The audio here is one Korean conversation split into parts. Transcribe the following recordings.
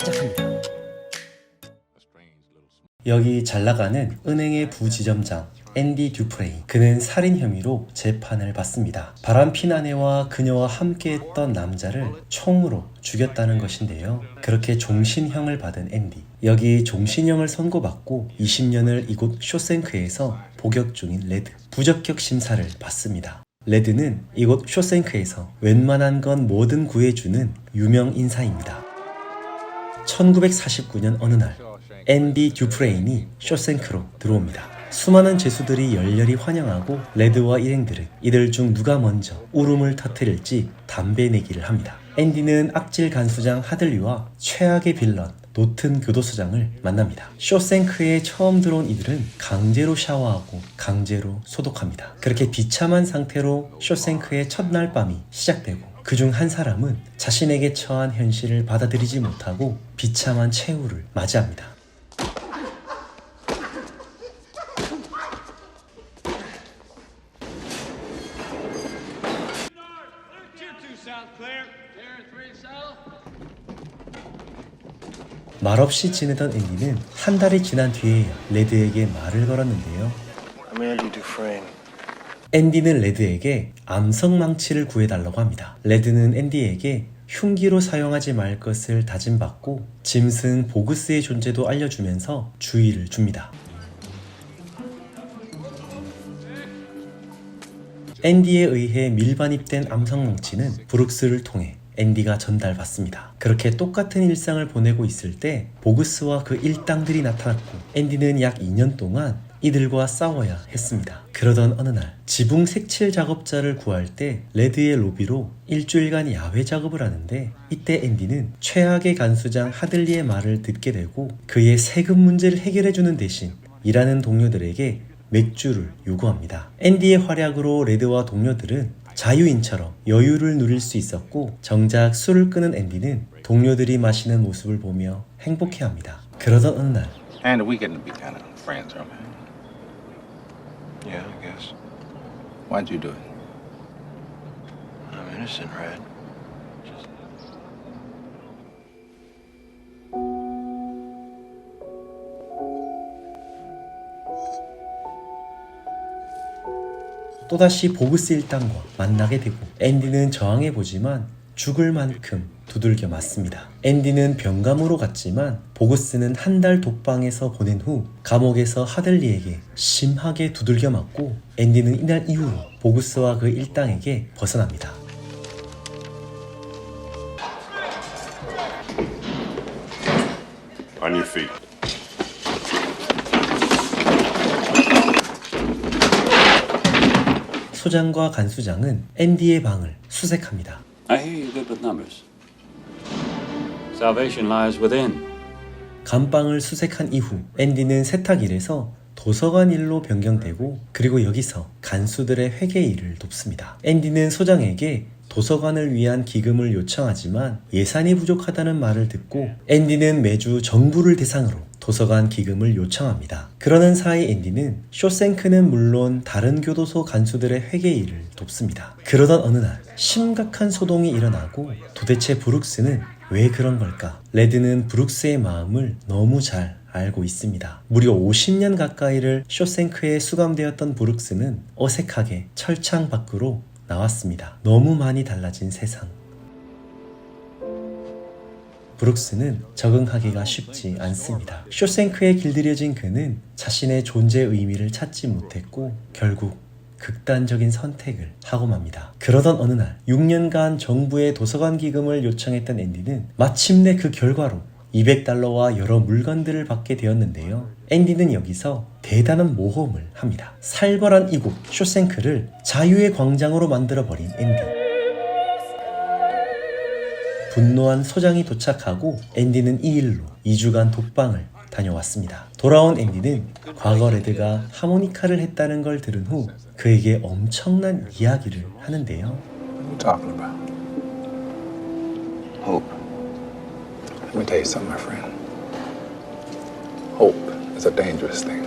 시작합니다. 여기 잘 나가는 은행의 부지점장 앤디 듀프레인, 그는 살인 혐의로 재판을 받습니다. 바람핀 아내와 그녀와 함께했던 남자를 총으로 죽였다는 것인데요. 그렇게 종신형을 받은 앤디, 여기 종신형을 선고받고 20년을 이곳 쇼생크에서 복역 중인 레드, 부적격 심사를 받습니다. 레드는 이곳 쇼생크에서 웬만한 건 뭐든 구해주는 유명 인사입니다. 1949년 어느 날 앤디 듀프레인이 쇼생크로 들어옵니다. 수많은 죄수들이 열렬히 환영하고 레드와 일행들은 이들 중 누가 먼저 울음을 터뜨릴지 담배 내기를 합니다. 앤디는 악질 간수장 하들리와 최악의 빌런 노튼 교도소장을 만납니다. 쇼생크에 처음 들어온 이들은 강제로 샤워하고 강제로 소독합니다. 그렇게 비참한 상태로 쇼생크의 첫날 밤이 시작되고, 그중 한 사람은 자신에게 처한 현실을 받아들이지 못하고 비참한 최후를 맞이합니다. 말없이 지내던 앤디는 한 달이 지난 뒤에야 레드에게 말을 걸었는데요. 앤디는 레드에게 암석망치를 구해달라고 합니다. 레드는 앤디에게 흉기로 사용하지 말 것을 다짐받고 짐승 보그스의 존재도 알려주면서 주의를 줍니다. 앤디에 의해 밀반입된 암석망치는 브룩스를 통해 앤디가 전달받습니다. 그렇게 똑같은 일상을 보내고 있을 때 보그스와 그 일당들이 나타났고, 앤디는 약 2년 동안 이들과 싸워야 했습니다. 그러던 어느 날 지붕 색칠 작업자를 구할 때 레드의 로비로 일주일간 야외 작업을 하는데, 이때 앤디는 최악의 간수장 하들리의 말을 듣게 되고 그의 세금 문제를 해결해주는 대신 일하는 동료들에게 맥주를 요구합니다. 앤디의 활약으로 레드와 동료들은 자유인처럼 여유를 누릴 수 있었고, 정작 술을 끄는 앤디는 동료들이 마시는 모습을 보며 행복해합니다. 그러던 어느 날 And we getting to be kind of friends, aren't we? Yeah, I guess. Why'd you do it? I'm innocent, Red. 또다시 보그스 일당과 만나게 되고, 앤디는 저항해보지만 죽을 만큼 두들겨 맞습니다. 앤디는 병감으로 갔지만 보그스는 한 달 독방에서 보낸 후 감옥에서 하들리에게 심하게 두들겨 맞고, 앤디는 이날 이후로 보그스와 그 일당에게 벗어납니다. On your feet. 소장과 간수장은 앤디의 방을 수색합니다. I hear you're good with numbers. Salvation lies within. 감방을 수색한 이후 앤디는 세탁일에서 도서관 일로 변경되고, 그리고 여기서 간수들의 회계 일을 돕습니다. 앤디는 소장에게 도서관을 위한 기금을 요청하지만 예산이 부족하다는 말을 듣고 앤디는 매주 정부를 대상으로 도서관 기금을 요청합니다. 그러는 사이 앤디는 쇼생크는 물론 다른 교도소 간수들의 회계 일을 돕습니다. 그러던 어느 날 심각한 소동이 일어나고, 도대체 브룩스는 왜 그런 걸까? 레드는 브룩스의 마음을 너무 잘 알고 있습니다. 무려 50년 가까이를 쇼생크에 수감되었던 브룩스는 어색하게 철창 밖으로 나왔습니다. 너무 많이 달라진 세상. 브룩스는 적응하기가 쉽지 않습니다. 쇼생크에 길들여진 그는 자신의 존재의 의미를 찾지 못했고 결국 극단적인 선택을 하고 맙니다. 그러던 어느 날 6년간 정부의 도서관 기금을 요청했던 앤디는 마침내 그 결과로 $200와 여러 물건들을 받게 되었는데요. 앤디는 여기서 대단한 모험을 합니다. 살벌한 이곳 쇼생크를 자유의 광장으로 만들어버린 앤디. 분노한 소장이 도착하고 앤디는 이 일로 2주간 독방을 다녀왔습니다. 돌아온 앤디는 과거 레드가 하모니카를 했다는 걸 들은 후 그에게 엄청난 이야기를 하는데요. What are you talking about? Hope. Let me tell you something, my friend. Hope is a dangerous thing.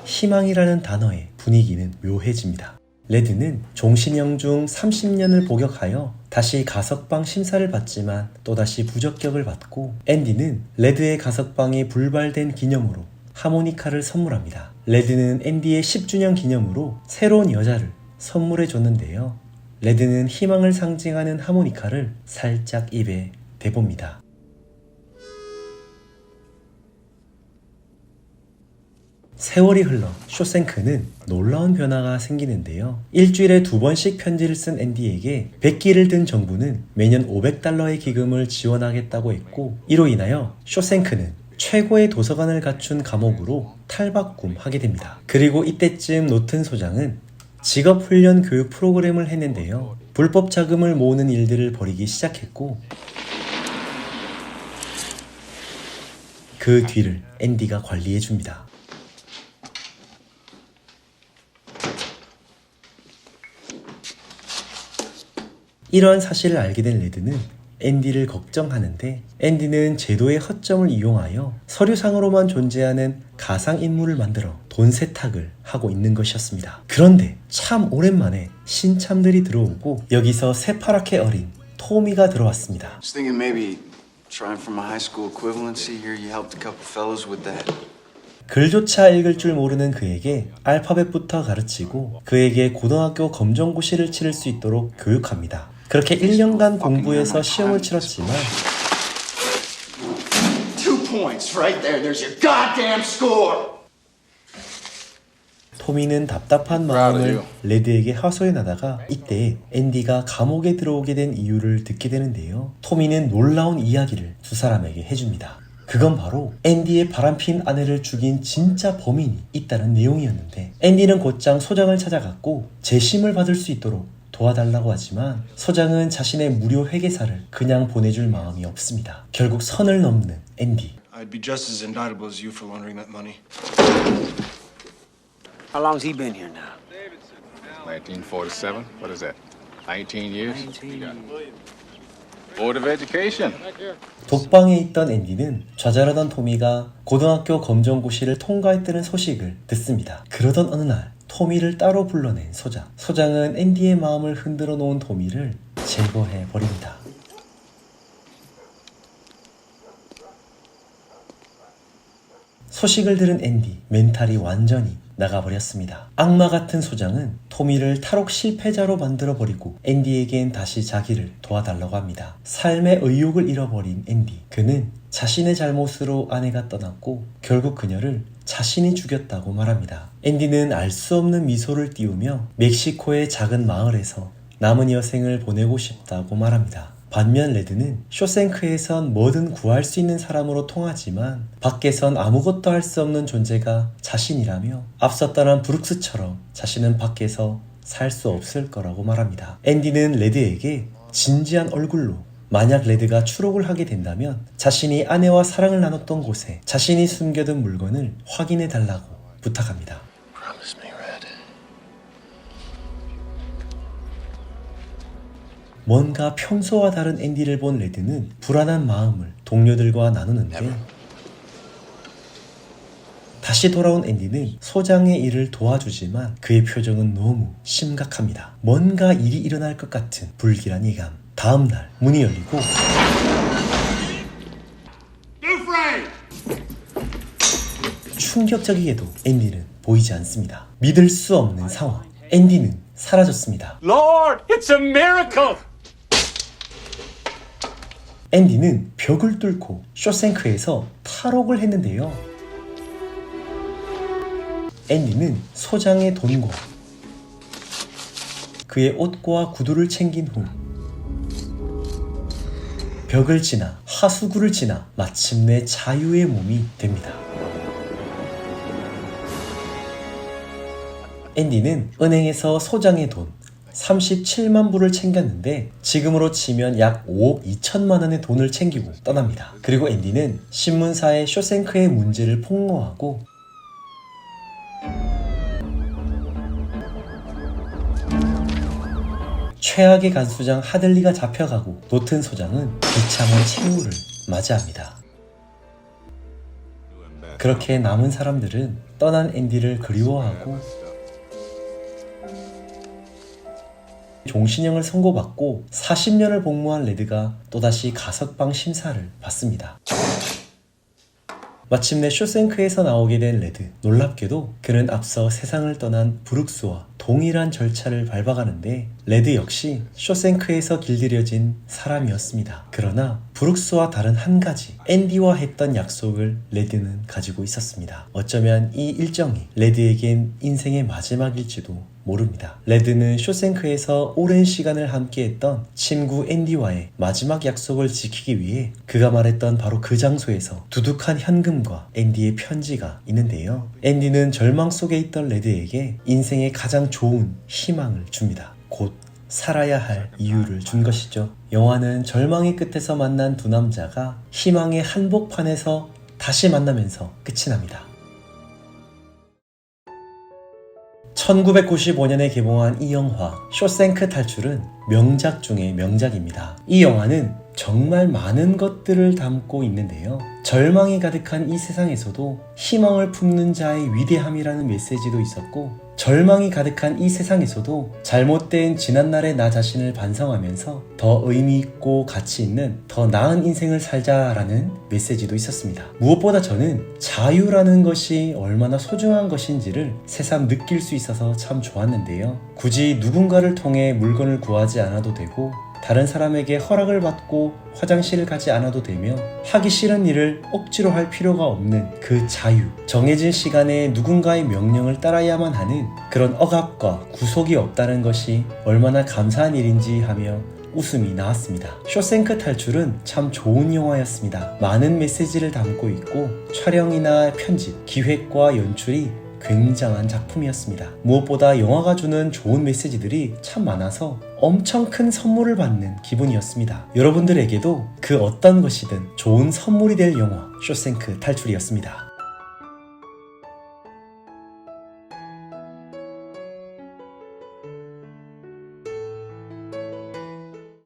희망이라는 단어의 분위기는 묘해집니다. 레드는 종신형 중 30년을 복역하여 다시 가석방 심사를 받지만 또다시 부적격을 받고 앤디는 레드의 가석방이 불발된 기념으로 하모니카를 선물합니다. 레드는 앤디의 10주년 기념으로 새로운 여자를 선물해 줬는데요. 레드는 희망을 상징하는 하모니카를 살짝 입에 대봅니다. 세월이 흘러 쇼생크는 놀라운 변화가 생기는데요. 일주일에 2번씩 편지를 쓴 앤디에게 100기를 든 정부는 매년 $500의 기금을 지원하겠다고 했고, 이로 인하여 쇼생크는 최고의 도서관을 갖춘 감옥으로 탈바꿈하게 됩니다. 그리고 이때쯤 노튼 소장은 직업훈련 교육 프로그램을 했는데요. 불법 자금을 모으는 일들을 벌이기 시작했고, 그 뒤를 앤디가 관리해줍니다. 이러한 사실을 알게 된 레드는 앤디를 걱정하는데, 앤디는 제도의 허점을 이용하여 서류상으로만 존재하는 가상인물을 만들어 돈 세탁을 하고 있는 것이었습니다. 그런데 참 오랜만에 신참들이 들어오고 여기서 새파랗게 어린 토미가 들어왔습니다. Just thinking maybe trying for my high school equivalency here. You helped a couple fellows with that. 글조차 읽을 줄 모르는 그에게 알파벳부터 가르치고 그에게 고등학교 검정고시를 치를 수 있도록 교육합니다. 그렇게 1년간 공부해서 시험을 치렀지만 2 points right there. There's your goddamn score. 토미는 답답한 마음을 레드에게 하소연하다가 이때 앤디가 감옥에 들어오게 된 이유를 듣게 되는데요. 토미는 놀라운 이야기를 두 사람에게 해줍니다. 그건 바로 앤디의 바람핀 아내를 죽인 진짜 범인이 있다는 내용이었는데, 앤디는 곧장 소장을 찾아갔고 재심을 받을 수 있도록 도와달라고 하지만 소장은 자신의 무료 회계사를 그냥 보내줄 마음이 없습니다. 결국 선을 넘는 앤디. I'd be just as indictable as you for laundering that money. How long's he been here now? 1947? What is that? 19 years? Board of Education. 독방에 있던 앤디는 좌절하던 토미가 고등학교 검정고시를 통과했다는 소식을 듣습니다. 그러던 어느 날 토미를 따로 불러낸 소장. 소장은 앤디의 마음을 흔들어 놓은 토미를 제거해 버립니다. 소식을 들은 앤디, 멘탈이 완전히 나가버렸습니다. 악마 같은 소장은 토미를 탈옥 실패자로 만들어버리고 앤디에겐 다시 자기를 도와달라고 합니다. 삶의 의욕을 잃어버린 앤디. 그는 자신의 잘못으로 아내가 떠났고 결국 그녀를 자신이 죽였다고 말합니다. 앤디는 알 수 없는 미소를 띄우며 멕시코의 작은 마을에서 남은 여생을 보내고 싶다고 말합니다. 반면 레드는 쇼생크에선 뭐든 구할 수 있는 사람으로 통하지만 밖에선 아무것도 할 수 없는 존재가 자신이라며 앞서 떠난 브룩스처럼 자신은 밖에서 살 수 없을 거라고 말합니다. 앤디는 레드에게 진지한 얼굴로 만약 레드가 추록을 하게 된다면 자신이 아내와 사랑을 나눴던 곳에 자신이 숨겨둔 물건을 확인해 달라고 부탁합니다. Promise me, Red. 뭔가 평소와 다른 앤디를 본 레드는 불안한 마음을 동료들과 나누는데, 다시 돌아온 앤디는 소장의 일을 도와주지만 그의 표정은 너무 심각합니다. 뭔가 일이 일어날 것 같은 불길한 예감. 다음날 문이 열리고 충격적이게도 앤디는 보이지 않습니다. 믿을 수 없는 상황. 앤디는 사라졌습니다. Lord, it's a miracle! 앤디는 벽을 뚫고 쇼생크에서 탈옥을 했는데요. 앤디는 소장의 돈과 그의 옷과 구두를 챙긴 후 벽을 지나 하수구를 지나 마침내 자유의 몸이 됩니다. 앤디는 은행에서 소장의 돈 37만 불을 챙겼는데 지금으로 치면 약 5억 2천만 원의 돈을 챙기고 떠납니다. 그리고 앤디는 신문사에 쇼생크의 문제를 폭로하고 최악의 간수장 하들리가 잡혀가고 노튼 소장은 비참한 최후를 맞이합니다. 그렇게 남은 사람들은 떠난 앤디를 그리워하고 종신형을 선고받고 40년을 복무한 레드가 또다시 가석방 심사를 받습니다. 마침내 쇼생크에서 나오게 된 레드. 놀랍게도 그는 앞서 세상을 떠난 브룩스와 동일한 절차를 밟아가는데 레드 역시 쇼생크에서 길들여진 사람이었습니다. 그러나 브룩스와 다른 한 가지, 앤디와 했던 약속을 레드는 가지고 있었습니다. 어쩌면 이 일정이 레드에겐 인생의 마지막일지도 모릅니다. 레드는 쇼생크에서 오랜 시간을 함께했던 친구 앤디와의 마지막 약속을 지키기 위해 그가 말했던 바로 그 장소에서 두둑한 현금과 앤디의 편지가 있는데요. 앤디는 절망 속에 있던 레드에게 인생의 가장 좋은 희망을 줍니다. 곧 살아야 할 이유를 준 것이죠. 영화는 절망의 끝에서 만난 두 남자가 희망의 한복판에서 다시 만나면서 끝이 납니다. 1995년에 개봉한 이 영화 쇼생크 탈출은 명작 중의 명작입니다. 이 영화는 정말 많은 것들을 담고 있는데요. 절망이 가득한 이 세상에서도 희망을 품는 자의 위대함이라는 메시지도 있었고, 절망이 가득한 이 세상에서도 잘못된 지난날의 나 자신을 반성하면서 더 의미 있고 가치 있는 더 나은 인생을 살자라는 메시지도 있었습니다. 무엇보다 저는 자유라는 것이 얼마나 소중한 것인지를 새삼 느낄 수 있어서 참 좋았는데요. 굳이 누군가를 통해 물건을 구하지 않아도 되고, 다른 사람에게 허락을 받고 화장실을 가지 않아도 되며, 하기 싫은 일을 억지로 할 필요가 없는 그 자유, 정해진 시간에 누군가의 명령을 따라야만 하는 그런 억압과 구속이 없다는 것이 얼마나 감사한 일인지 하며 웃음이 나왔습니다. 쇼생크 탈출은 참 좋은 영화였습니다. 많은 메시지를 담고 있고 촬영이나 편집, 기획과 연출이 굉장한 작품이었습니다. 무엇보다 영화가 주는 좋은 메시지들이 참 많아서 엄청 큰 선물을 받는 기분이었습니다. 여러분들에게도 그 어떤 것이든 좋은 선물이 될 영화 쇼생크 탈출이었습니다.